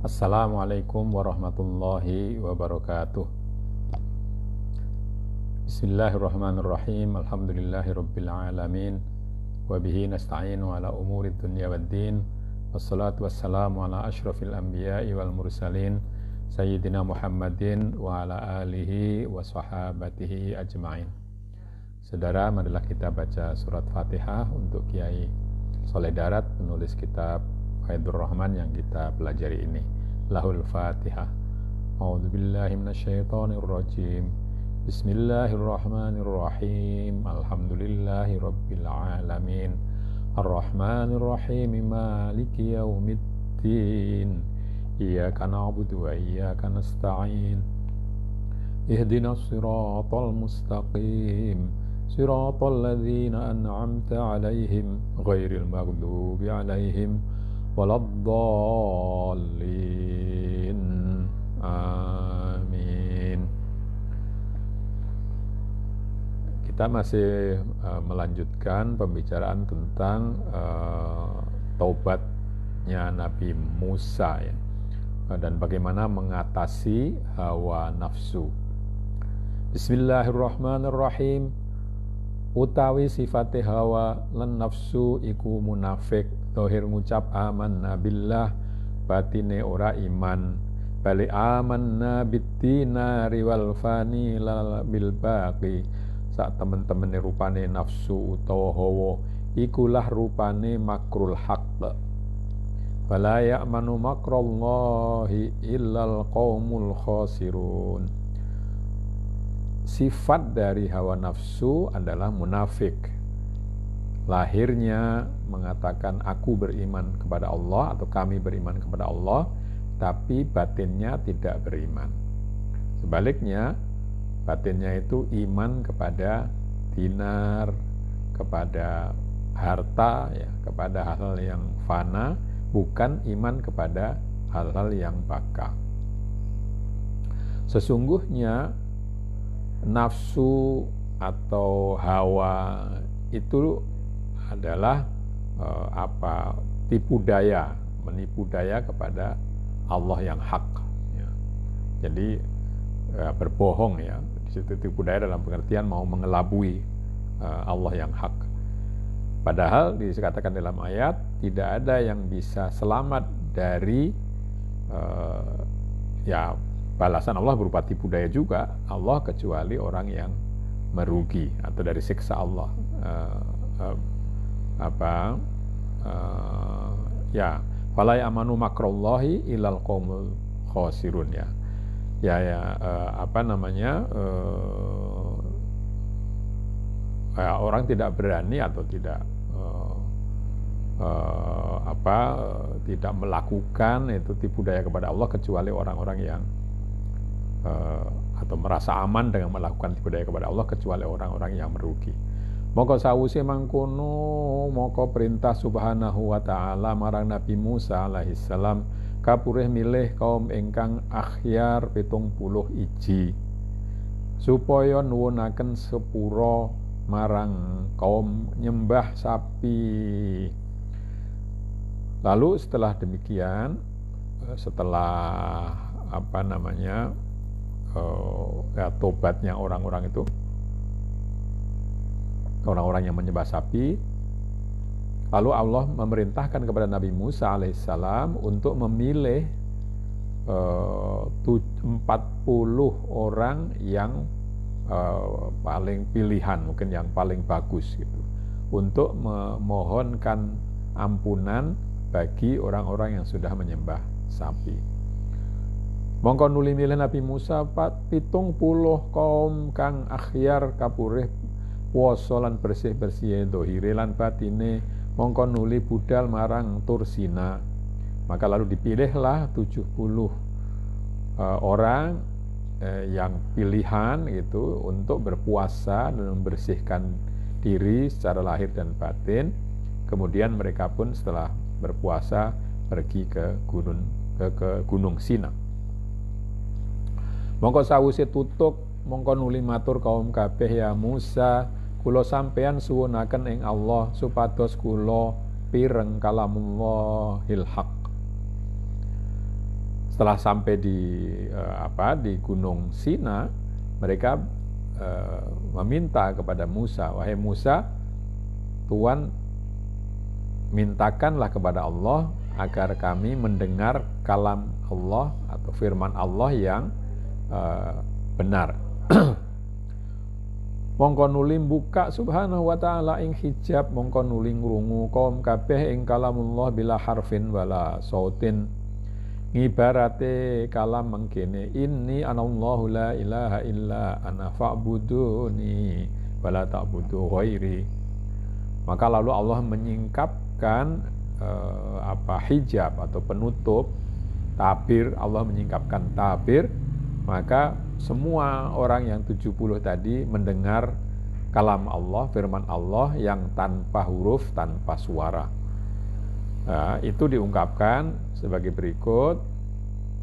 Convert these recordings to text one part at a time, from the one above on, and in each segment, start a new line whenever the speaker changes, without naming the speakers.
Assalamualaikum warahmatullahi wabarakatuh. Bismillahirrahmanirrahim. Alhamdulillahirabbil alamin. Wa bihi nasta'inu ala umuri dunya waddin. Wassalatu wassalamu ala asyrafil anbiya'i wal mursalin Sayyidina Muhammadin wa ala alihi wa sahabatihi ajma'in. Saudara, marilah kita baca surat Fatihah untuk Kiai Soleh Darat, penulis kitab Faidur Rahman yang kita pelajari ini. Lahul Fatihah. A'udzu billahi minasyaitonir rajim. Bismillahirrahmanirrahim. Alhamdulillahi rabbil alamin. Ar-Rahmanir Rahim. Maliki yaumiddin. Iyyaka na'budu wa iyyaka nasta'in. Ihdinas siratal mustaqim. Siratal ladzina an'amta 'alaihim ghairil maghdubi 'alaihim waladdallin. Amin. Kita masih melanjutkan pembicaraan tentang taubatnya Nabi Musa ya, dan bagaimana mengatasi hawa nafsu. Bismillahirrahmanirrahim. Utawi sifate hawa lan nafsu iku munafik, dohir ngucap amanna billah, batine ora iman. Bali amanna biddinari wal fani bil baqi. Sak temen-temene rupane nafsu utawa hawa ikulah rupane makrul haqq. Fala ya'manu makrallahi illal qaumul khasirun. Sifat dari hawa nafsu adalah munafik. Lahirnya mengatakan aku beriman kepada Allah atau kami beriman kepada Allah, tapi batinnya tidak beriman. Sebaliknya, batinnya itu iman kepada dinar, kepada harta, ya, kepada hal-hal yang fana, bukan iman kepada hal-hal yang baka. Sesungguhnya nafsu atau hawa itu adalah tipu daya, menipu daya kepada Allah yang hak. Ya. Jadi berbohong ya. Di situ tipu daya dalam pengertian mau mengelabui Allah yang hak. Padahal dikatakan dalam ayat tidak ada yang bisa selamat dari balasan Allah berupa tipu daya juga Allah, kecuali orang yang merugi atau dari siksa Allah. Fala ya'manu makrallahi ilal qaumul khasirun ya. Orang tidak berani atau tidak tidak melakukan itu tipu daya kepada Allah kecuali orang-orang yang atau merasa aman dengan melakukan tipu daya kepada Allah kecuali orang-orang yang merugi. Moko sawuse mangkono, moko perintah subhanahu wa ta'ala marang Nabi Musa alaihissalam kapurih milih kaum ingkang akhyar 70 iji supaya nuwunaken sepuro marang kaum nyembah sapi. Lalu setelah demikian, setelah tobatnya orang-orang itu, orang-orang yang menyembah sapi, lalu Allah memerintahkan kepada Nabi Musa alaihissalam untuk memilih 40 orang yang paling pilihan, mungkin yang paling bagus gitu, untuk memohonkan ampunan bagi orang-orang yang sudah menyembah sapi. Mongko nuli milih Nabi Musa 70 kaum kang akhyar kapurih puasa lan bersih-bersih dohire lan batine, mongko nuli budal marang Tursina. Maka lalu dipilihlah 70 orang yang pilihan itu untuk berpuasa dan membersihkan diri secara lahir dan batin. Kemudian mereka pun setelah berpuasa pergi ke gunung Sina. Mongko sawise tutuk mongko nuli matur kaum kabeh, ya Musa, kula sampeyan suwunaken ing Allah supados kula pireng kalamullahil haq. Setelah sampai di Gunung Sina, mereka meminta kepada Musa, wahai Musa, Tuhan mintakanlah kepada Allah agar kami mendengar kalam Allah atau firman Allah yang benar. Mongko nuli buka subhanahu wa ta'ala ing hijab, mongko nuli ngrungu kaum kabeh ing kalamullah bila harfin wala sautin, ngibarate kalam mengkene, inni anallahu la ilaha illa ana fa'buduni wala ta'budu ghairi. Maka lalu Allah menyingkapkan hijab atau penutup tabir, Allah menyingkapkan tabir, maka semua orang yang 70 tadi mendengar kalam Allah, firman Allah yang tanpa huruf, tanpa suara. Nah, itu diungkapkan sebagai berikut,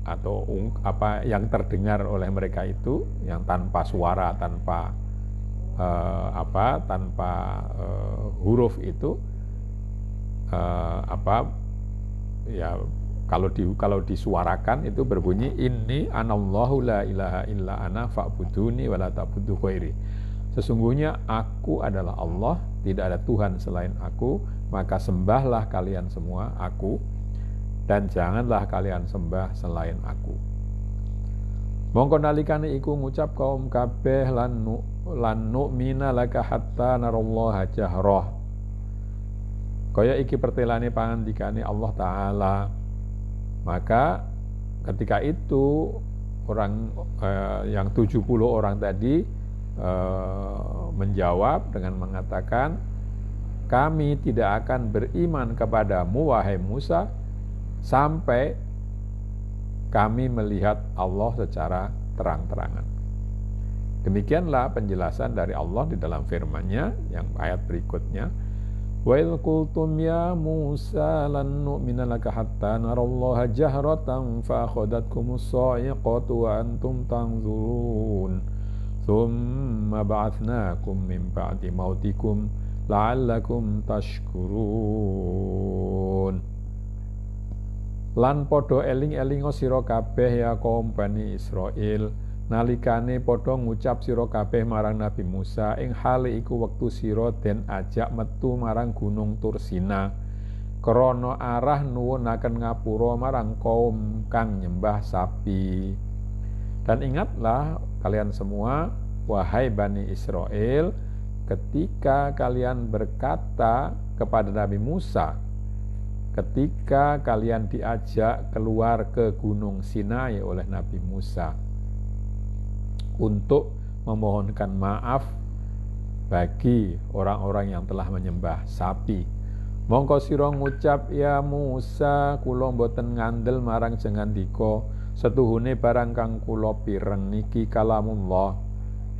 atau apa yang terdengar oleh mereka itu yang tanpa suara, tanpa huruf itu kalau disuarakan itu berbunyi, inni anallahu la ilaha illa ana fa'buduni wa la ta'budu ghairi. Sesungguhnya aku adalah Allah, tidak ada Tuhan selain aku, maka sembahlah kalian semua aku, dan janganlah kalian sembah selain aku. Mongko nalikane iku ngucap kaum kabeh lan nu'mina laka hatta narallaha jahrah. Kaya iki pertelane pangandikane Allah Ta'ala. Maka ketika itu orang yang 70 orang tadi menjawab dengan mengatakan, kami tidak akan beriman kepadamu wahai Musa sampai kami melihat Allah secara terang-terangan. Demikianlah penjelasan dari Allah di dalam firman-Nya yang ayat berikutnya. Wa idh qultum ya Musa lan nu'mina laka hatta narallaha jahratan fa akhadhatkumus sa'iqatu wa antum tanzurun thumma ba'atsnakum min ba'di mautikum la'allakum tashkurun. Lan padha eling-elinga sira kabeh ya kaum Bani Israil nalikane padha ngucap sira kabeh marang Nabi Musa ing hale iku wektu sira den ajak metu marang Gunung Tursina krana arah nuwunaken ngapura marang kaum kang nyembah sapi. Dan ingatlah kalian semua wahai Bani Israel, ketika kalian berkata kepada Nabi Musa, ketika kalian diajak keluar ke Gunung Sinai oleh Nabi Musa untuk memohonkan maaf bagi orang-orang yang telah menyembah sapi. Mongko sira ngucap, ya Musa, kula mboten ngandel marang jengandika setuhune barang kang kula pireng niki kalamullah,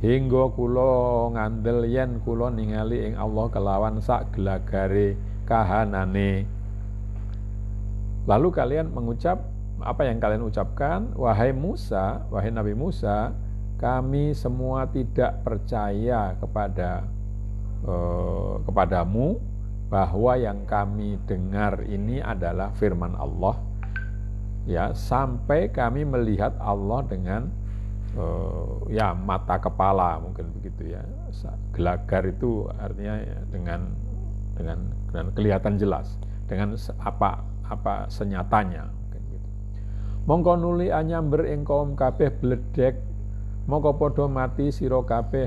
hingga kula ngandel yen kula ningali ing Allah kelawan sak gelagare kahanane. Lalu kalian mengucap apa yang kalian ucapkan, wahai Musa, wahai Nabi Musa, kami semua tidak percaya kepadamu bahwa yang kami dengar ini adalah firman Allah, ya, sampai kami melihat Allah dengan mata kepala, mungkin begitu ya. Gelagar itu artinya ya, dengan kelihatan jelas, dengan apa senyatanya, gitu. Mongko nuli anyamber ing kaum kabeh bledek, mongko padha mati sira kabeh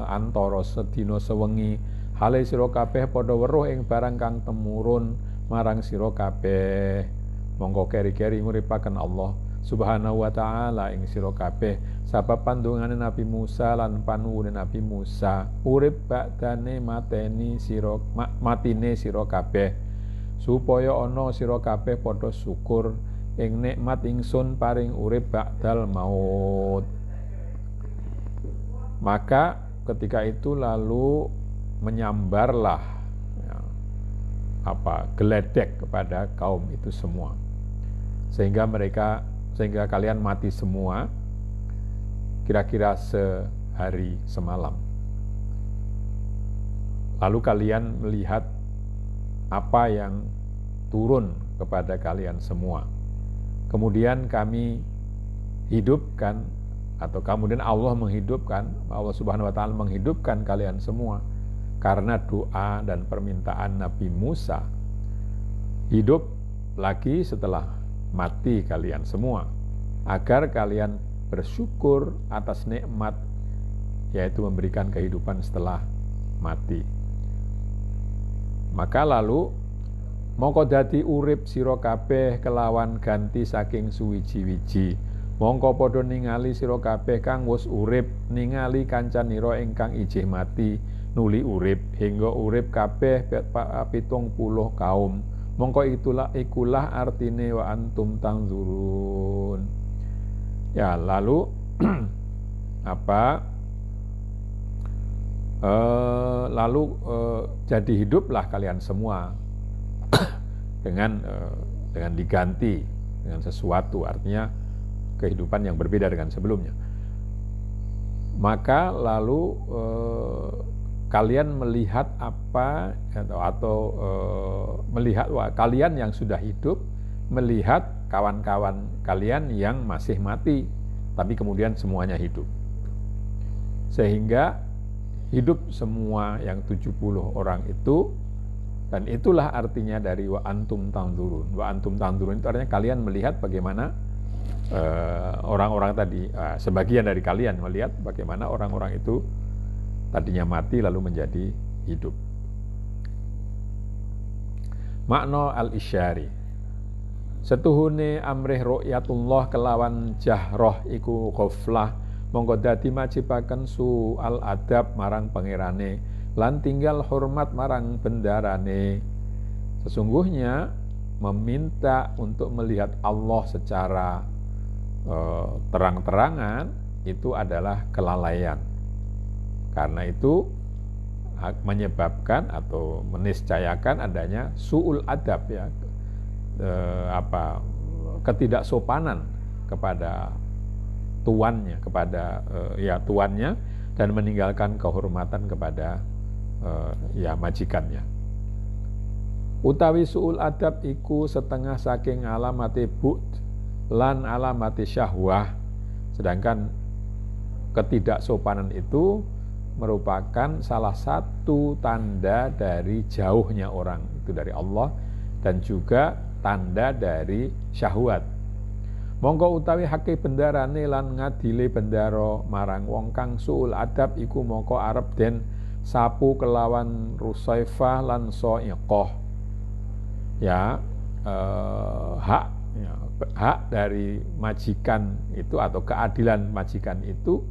antara sedina sewengi, hale sira kabeh padha weruh ing barang kang temurun marang sira kabeh. Mongko keri-keri nguripaken Allah Subhanahu wa ta'ala ing sira kabeh sabab pandungane Nabi Musa lan panuwune Nabi Musa, urip bakdane matine sira kabeh, supaya ana sira kabeh padha syukur ing nikmat ingsun paring urip ba'dal maut. Maka ketika itu lalu menyambarlah geledek kepada kaum itu semua, sehingga kalian mati semua kira-kira sehari semalam. Lalu kalian melihat apa yang turun kepada kalian semua. kemudian kami hidupkan, atau kemudian Allah Subhanahu wa ta'ala menghidupkan kalian semua karena doa dan permintaan Nabi Musa, hidup lagi setelah mati kalian semua, agar kalian bersyukur atas nikmat, yaitu memberikan kehidupan setelah mati. Maka lalu mongko dadi urip sira kabeh kelawan ganti saking suwiji-wiji. Mongko padha ningali sira kabeh kang wis urip ningali kancanira ingkang ijih mati nuli urip hingga urip kabeh 70 kaum. Mongko ikulah artine wa antum tanzurun. Ya, lalu jadi hiduplah kalian semua dengan diganti dengan sesuatu, artinya kehidupan yang berbeda dengan sebelumnya. Maka lalu kalian melihat apa melihat kalian yang sudah hidup melihat kawan-kawan kalian yang masih mati, tapi kemudian semuanya hidup. Sehingga hidup semua yang 70 orang itu, dan itulah artinya dari wa antum tanzurun. Wa antum tanzurun itu artinya kalian melihat bagaimana orang-orang tadi, sebagian dari kalian melihat bagaimana orang-orang itu tadinya mati lalu menjadi hidup. Makna al-isyari, setuhune amrih ru'yatullah kelawan jahroh iku ghaflah, mongko dadi majibaken su al adab marang pangerane lan tinggal hormat marang bendarane. Sesungguhnya meminta untuk melihat Allah secara terang-terangan itu adalah kelalaian. Karena itu menyebabkan atau meniscayakan adanya su'ul adab, ya, ketidaksopanan kepada tuannya, tuannya, dan meninggalkan kehormatan kepada majikannya. Utawi su'ul adab iku setengah saking alamate bu'd lan alamati syahwah, sedangkan ketidaksopanan itu merupakan salah satu tanda dari jauhnya orang itu dari Allah, dan juga tanda dari syahwat. Mongko utawi hake bendarane lan ngadile bendara marang wong kang suul adab iku mongko arep den sapu kelawan rusaifah lan soiqoh, hak dari majikan itu atau keadilan majikan itu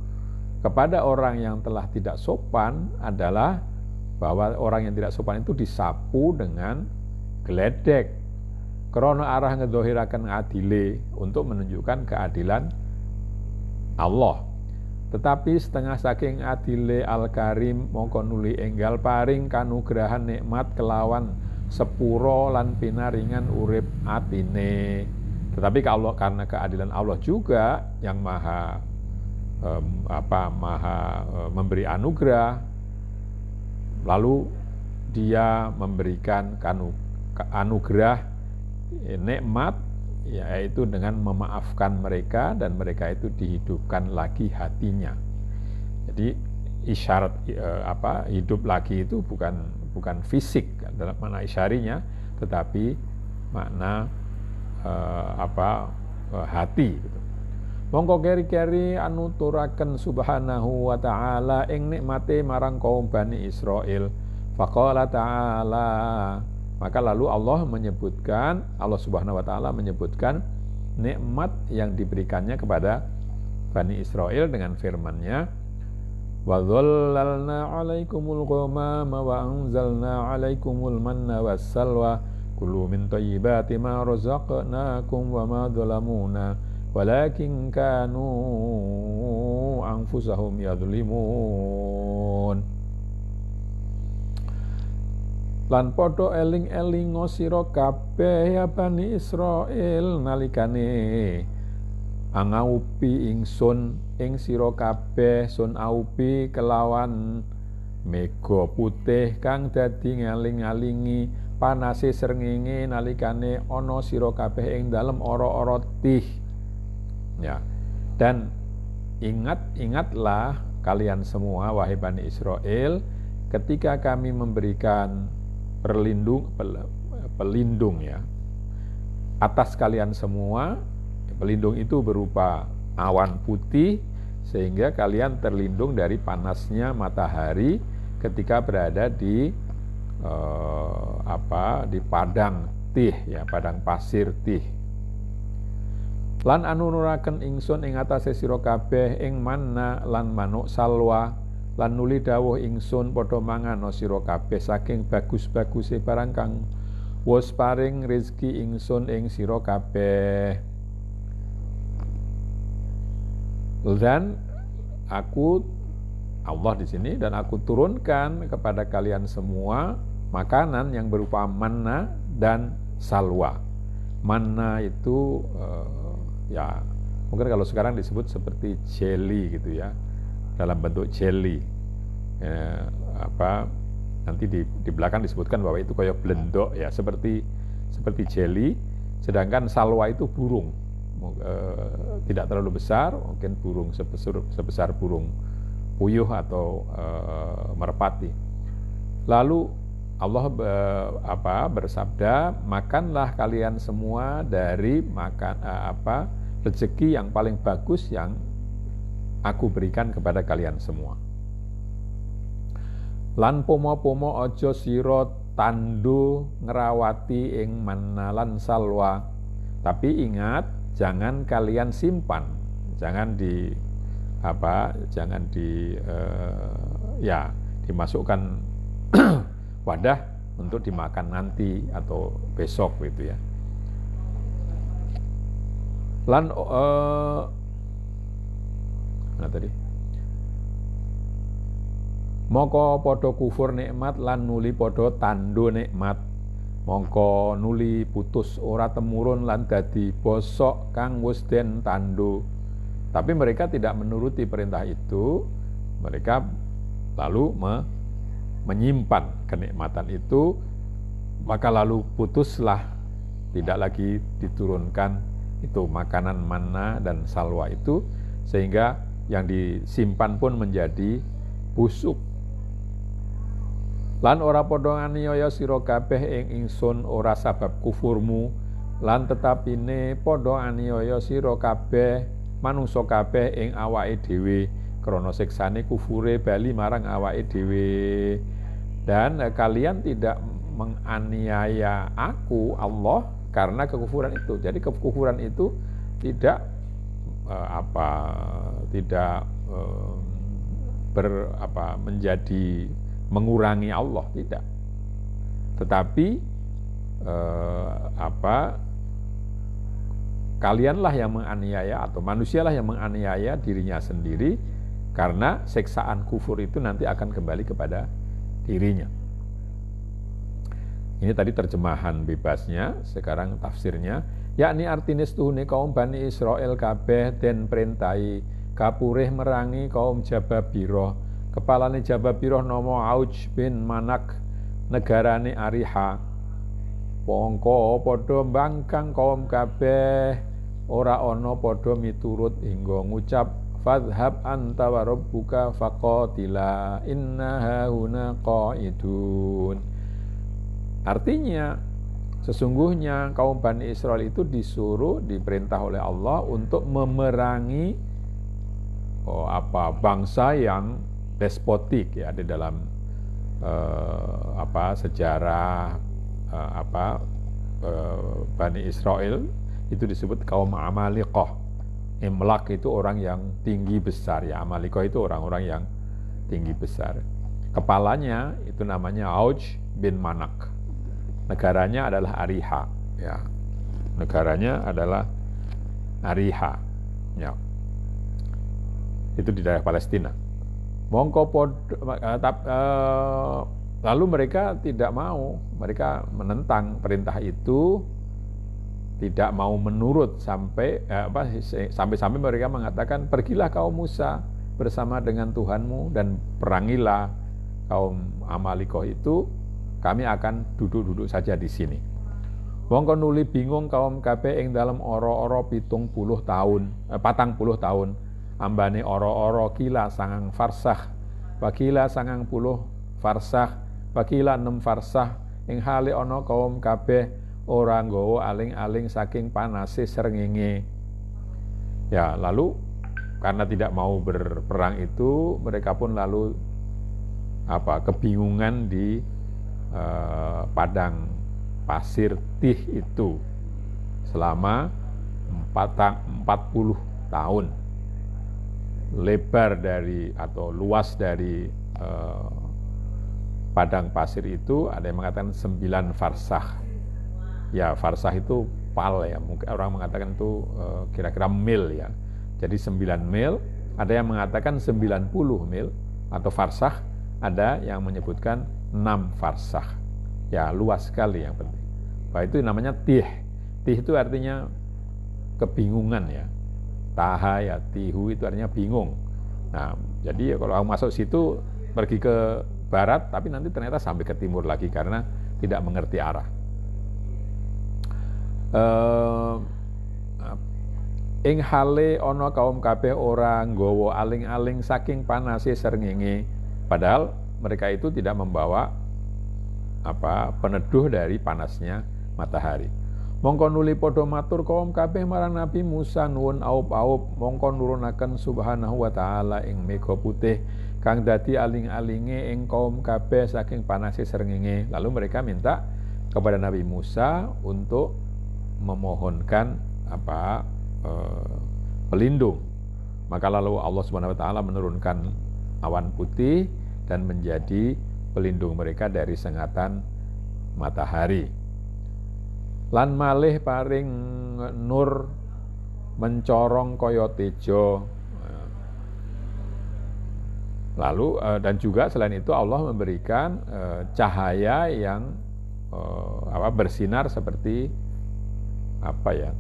kepada orang yang telah tidak sopan adalah bahwa orang yang tidak sopan itu disapu dengan geledek krana arah ngedzohiraken adile untuk menunjukkan keadilan Allah. Tetapi setengah saking adile al-karim mongko nuli enggal paring kanugrahan nikmat kelawan sepuro lan pinaringan urip atine. Tetapi kalau karena keadilan Allah juga yang maha memberi anugerah, lalu dia memberikan anugerah nikmat, yaitu dengan memaafkan mereka dan mereka itu dihidupkan lagi hatinya. Jadi isyarat hidup lagi itu bukan fisik dalam makna isyarinya, tetapi makna hati gitu. Mongko keri-keri anuturaken subhanahu wa ta'ala ing nikmate marang kaum Bani Israil. Faqala ta'ala, maka lalu Allah subhanahu wa ta'ala menyebutkan nikmat yang diberikannya kepada Bani Israil dengan firman-Nya, wa dhallalna 'alaikumul ghamama wa anzalna 'alaikumul manna wassalwa kulu min thayyibati ma razaqnakum wa ma dhalamuna walakin kanu anfusahum yadhlimun. Lan padha eling-elinga sira kabeh ya Bani Israil nalikane angaupi ingsun ing sira kabeh sun aupi kelawan mega putih kang dadi ngaling-alingi panase srengenge nalikane ana sira kabeh ing dalem ora-ora tih. Ya. Dan ingatlah kalian semua wahai Bani Israel ketika kami memberikan pelindung ya atas kalian semua. Pelindung itu berupa awan putih sehingga kalian terlindung dari panasnya matahari ketika berada di di padang tih ya, padang pasir tih. Lan anu nuraken ingsun ing atase sira kabeh ing manna lan manuk salwa, lan nuli dawuh ingsun padha mangan sira kabeh saking bagus-baguse barang kang wis paring rezeki ingsun ing sira kabeh. Dan aku Allah di sini, dan aku turunkan kepada kalian semua makanan yang berupa manna dan salwa. Manna itu ya mungkin kalau sekarang disebut seperti jelly gitu ya, dalam bentuk jelly. Nanti di belakang disebutkan bahwa itu kayak blendok ya, seperti jelly. Sedangkan salwa itu burung. Tidak terlalu besar, mungkin burung sebesar burung puyuh atau merpati. Lalu Allah bersabda, makanlah kalian semua dari rezeki yang paling bagus yang aku berikan kepada kalian semua. Lan pomo-pomo ojo sira tandu ngrawati ing manna lan salwa. Tapi ingat, jangan kalian simpan, jangan dimasukkan wadah untuk dimakan nanti atau besok gitu ya. Lan moko padha kufur nikmat lan nuli padha tandho nikmat, mongko nuli putus ora temurun lan dadi bosok kang wis den tandho. Tapi mereka tidak menuruti perintah itu, mereka lalu menyimpan kenikmatan itu, maka lalu putuslah, tidak lagi diturunkan itu makanan manna dan salwa itu, sehingga yang disimpan pun menjadi busuk. Lan ora padha nganiaya sira kabeh ing ingsun ora sabab kufurmu, lan tetapine padha aniaya sira kabeh manungsa kabeh ing awake dhewe krana siksane kufure bali marang awake dhewe. Dan kalian tidak menganiaya aku Allah karena kekufuran itu. Jadi kekufuran itu tidak menjadi mengurangi Allah, tidak. Tetapi kalianlah yang menganiaya atau manusialah yang menganiaya dirinya sendiri, karena siksaan kufur itu nanti akan kembali kepada dirinya. Ini tadi terjemahan bebasnya, sekarang tafsirnya, yakni artinya setuhune kaum Bani Israel kabeh den perintahi kapurih merangi kaum Jababirah. Kepalane Jababirah nama Auj bin Manak, negarane Ariha. Pongko padha mbangkang kaum kabeh, ora ana padha miturut hingga ngucap fadhhab anta wa rabbuka faqatila inna hauna qaidun. Artinya sesungguhnya kaum Bani Israel itu diperintah oleh Allah untuk memerangi bangsa yang despotik ya, di dalam sejarah Bani Israel itu disebut kaum Amaliqah. Imlak itu orang yang tinggi besar ya, Amaliqah itu orang-orang yang tinggi besar. Kepalanya itu namanya Auj bin Manak. Negaranya adalah Ariha ya. Negaranya adalah Ariha ya. Itu di daerah Palestina. Lalu mereka tidak mau, mereka menentang perintah itu, tidak mau menurut sampai mereka mengatakan, pergilah kaum Musa bersama dengan Tuhanmu dan perangilah kaum Amaliqah itu kami akan duduk-duduk saja di sini. Mongko nuli bingung kaum kabeh ing dalem ora-ora 70 tahun, 40 tahun. Ambane ora-ora kila 9 farsah, wakila 90 farsah, wakila 6 farsah. Ing hale ana kaum kabeh ora nggawa aling-aling saking panase srengenge. Ya, lalu karena tidak mau berperang itu, mereka pun lalu kebingungan di padang pasir Tih itu selama 40 tahun. Lebar dari atau luas dari padang pasir itu ada yang mengatakan 9 farsah. Ya, farsah itu pal ya, mungkin orang mengatakan itu kira-kira mil ya. Jadi 9 mil, ada yang mengatakan 90 mil atau farsah, ada yang menyebutkan 6 farsah. Ya, luas sekali yang penting. Bah, itu namanya tih. Tih itu artinya kebingungan ya. Taha ya, tihu itu artinya bingung. Nah, jadi kalau kamu masuk situ pergi ke barat, tapi nanti ternyata sampai ke timur lagi karena tidak mengerti arah. Ing hale ana kaum kabeh ora nggawa aling-aling saking panase srengenge, padahal mereka itu tidak membawa peneduh dari panasnya matahari. Mongko nuli padha matur kaum kabeh marang Nabi Musa nuwun aup-aup, mongko nurunaken subhanahu wa ta'ala ing mega putih kang dadi aling-alinge ing kaum kabeh saking panase srengenge. Lalu mereka minta kepada Nabi Musa untuk memohonkan pelindung. Maka lalu Allah Subhanahu wa taala menurunkan awan putih dan menjadi pelindung mereka dari sengatan matahari. Lan malih paring nur mencorong kaya tejo. Lalu dan juga selain itu Allah memberikan cahaya yang bersinar seperti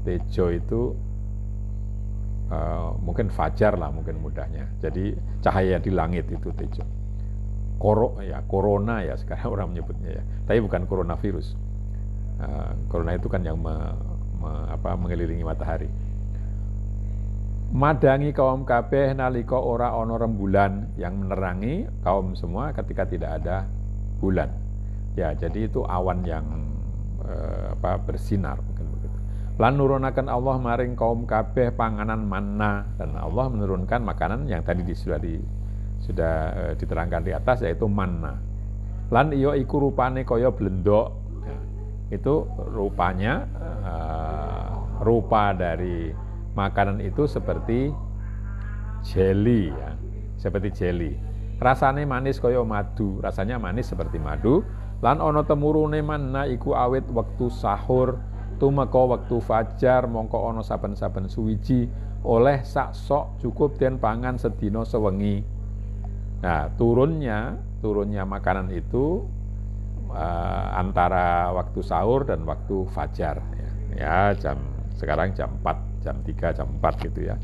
tejo itu mungkin fajar lah mungkin mudahnya. Jadi cahaya di langit itu tejo. Corona ya sekarang orang menyebutnya ya. Tapi bukan coronavirus. Corona itu kan yang mengelilingi matahari. Madangi kaum kabeh nalika ora ana rembulan, yang menerangi kaum semua ketika tidak ada bulan. Ya, jadi itu awan yang bersinar mungkin begitu. Lan nurunaken Allah maring kaum kabeh panganan manna, dan Allah menurunkan makanan yang tadi sudah diterangkan di atas, yaitu manna. Lan iya iku rupane kaya blendok. Itu rupanya rupa dari makanan itu seperti jelly ya, seperti jelly. Rasane manis kaya madu, rasanya manis seperti madu. Lan ana temurune manna iku awit wektu sahur, tumeka wektu fajar, mongko ana saben-saben suwiji oleh sak sok cukup den pangan sedina sewengi. Nah, turunnya makanan itu antara waktu sahur dan waktu fajar ya, sekarang jam 4, jam 3, jam 4 gitu ya.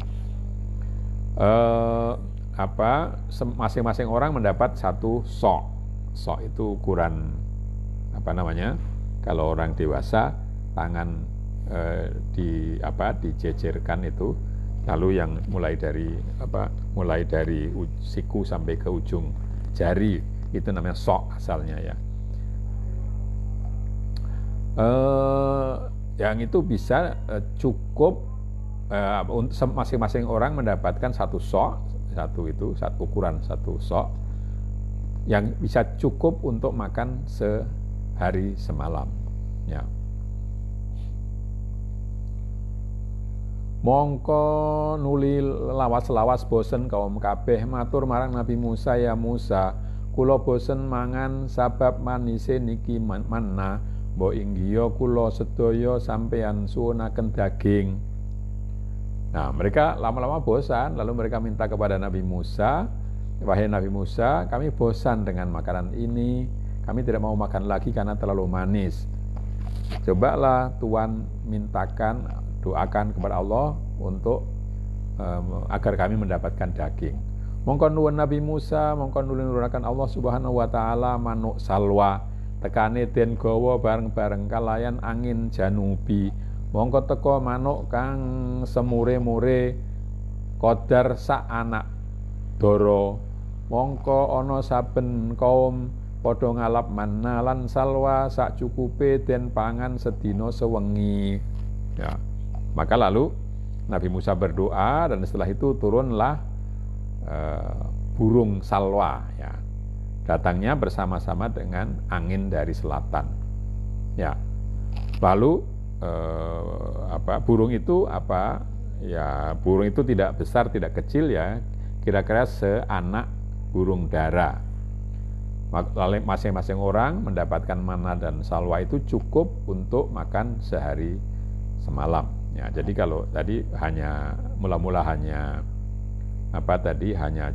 Masing-masing orang mendapat satu sok. Sok itu ukuran kalau orang dewasa tangan dijejerkan itu, lalu yang mulai dari siku sampai ke ujung jari itu namanya sok asalnya ya. Yang itu bisa cukup masing-masing orang mendapatkan satu sok, ukuran satu sok yang bisa cukup untuk makan sehari semalam ya. Mongko nuli lawas-lawas bosen kaum kabeh matur marang Nabi Musa, ya Musa, kula bosen mangan sabab manise niki manna. Mbok inggiya kula sedaya sampeyan suwunaken daging. Nah, mereka lama-lama bosan, lalu mereka minta kepada Nabi Musa, wahai Nabi Musa, kami bosan dengan makanan ini, kami tidak mau makan lagi karena terlalu manis. Cobalah Tuhan doakan kepada Allah untuk agar kami mendapatkan daging. Mongko nuwun Nabi Musa, mongko nurunaken Allah Subhanahu wa taala manuk salwa tekane den gawa bareng-bareng kalayan angin janubi. Mongko teka manuk kang semure-mure Qadar sak anak dara. Mongko ana saben kaum padha ngalap manna lan salwa sak cukupe den pangan sedina sewengi. Ya. Maka lalu Nabi Musa berdoa dan setelah itu turunlah burung salwa, ya. Datangnya bersama-sama dengan angin dari selatan. Ya. Lalu burung itu apa? Ya, burung itu tidak besar, tidak kecil, ya. Kira-kira seanak burung dara. Masing-masing orang mendapatkan manna dan salwa itu cukup untuk makan sehari semalam. Ya, jadi kalau tadi mula-mula hanya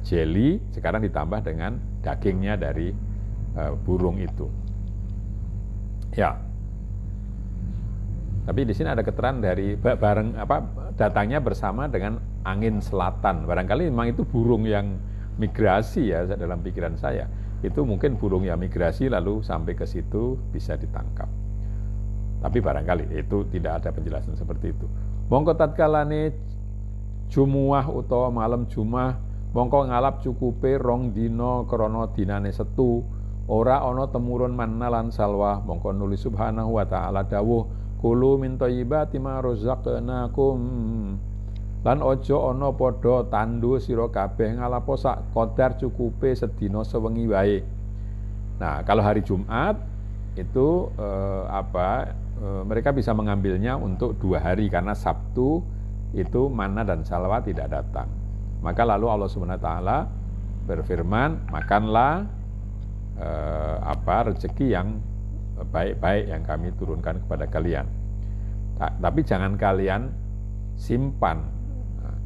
jelly, sekarang ditambah dengan dagingnya dari burung itu. Ya. Tapi di sini ada keterangan dari datangnya bersama dengan angin selatan. Barangkali memang itu burung yang migrasi, ya, dalam pikiran saya. Itu mungkin burung yang migrasi lalu sampai ke situ bisa ditangkap. Tapi barangkali itu tidak ada penjelasan seperti itu. Mongko tatkalane Jumuah utawa malam Jumat, mongko ngalap cukupe 2 dina krana dinane setu, ora ana temurun manna lan salwa. Mongko nuli subhanahu wa ta'ala dawuh, kulu min thayyibati ma razaqnakum. Lan aja ana padha tandu sira kabeh ngalapo sak qadar cukupe sedina sewengi wae. Nah, kalau hari Jumat itu mereka bisa mengambilnya untuk 2 hari karena Sabtu itu manna dan salwa tidak datang. Maka lalu Allah Subhanahu wa taala berfirman, makanlah rezeki yang baik-baik yang kami turunkan kepada kalian. Tapi jangan kalian simpan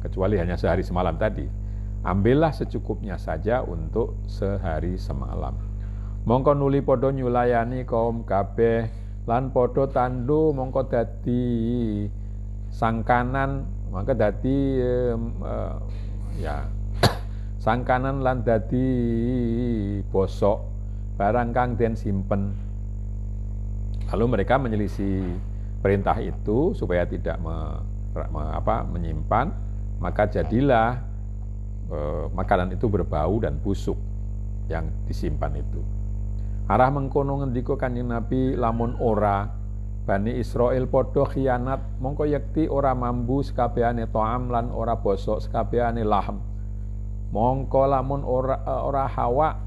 kecuali hanya sehari semalam tadi. Ambillah secukupnya saja untuk sehari semalam. Mongko nuli padha nyulayani kaum kabeh lan padha tandu mongko dadi sangkanan, maka dadi sangkanan lan dadi bosok barang kang den simpen. Lalu mereka menyelisih perintah itu supaya tidak menyimpan, maka jadilah makanan itu berbau dan busuk yang disimpan itu. Arah mengkono ngendika Kanjeng Nabi, lamun ora Bani Israil padha khianat, mongko yekti ora mambu sekabehane ta'am lan ora bosok sekabehane lahm. Mongko lamun ora hawa,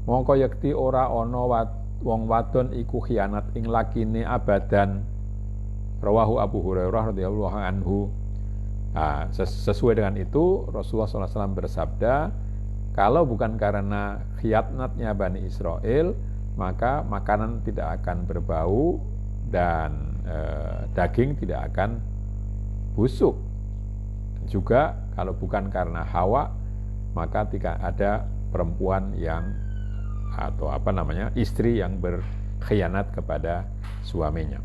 mongko yekti ora ana wong wadon iku khianat ing lakine abadan. Rawahu Abu Hurairah radhiyallahu anhu. Nah, sesuai dengan itu Rasulullah SAW bersabda, kalau bukan karena khianatnya Bani Israil, maka makanan tidak akan berbau dan daging tidak akan busuk. Juga kalau bukan karena Hawa, maka tidak ada perempuan yang istri yang berkhianat kepada suaminya.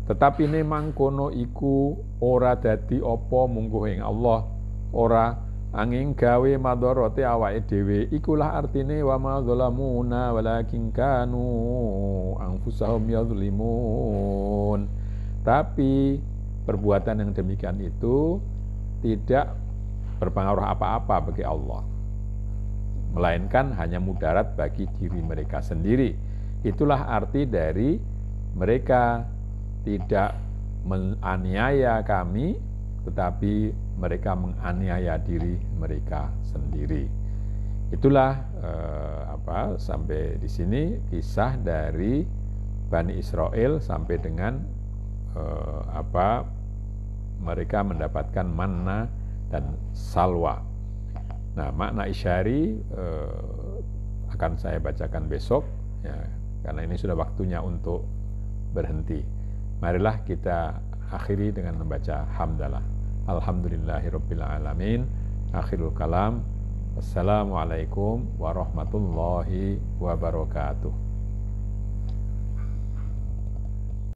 Tetapi ne mangkono iku ora dadi apa mungguh ing Allah, ora angin gawe madharate awake dhewe. Ikulah artine wa ma zalamuna walakin kanu anfusahum yazlimun. Tapi perbuatan yang demikian itu tidak berpengaruh apa-apa bagi Allah, melainkan hanya mudarat bagi diri mereka sendiri. Itulah arti dari mereka tidak menganiaya kami, tetapi mereka menganiaya diri mereka sendiri. Itulah sampai di sini kisah dari Bani Israil sampai dengan mereka mendapatkan manna dan salwa. Nah, makna isyari akan saya bacakan besok, ya, karena ini sudah waktunya untuk berhenti. Marilah kita akhiri dengan membaca hamdalah. Alhamdulillahirabbil alamin. Akhirul kalam. Wassalamualaikum warahmatullahi wabarakatuh.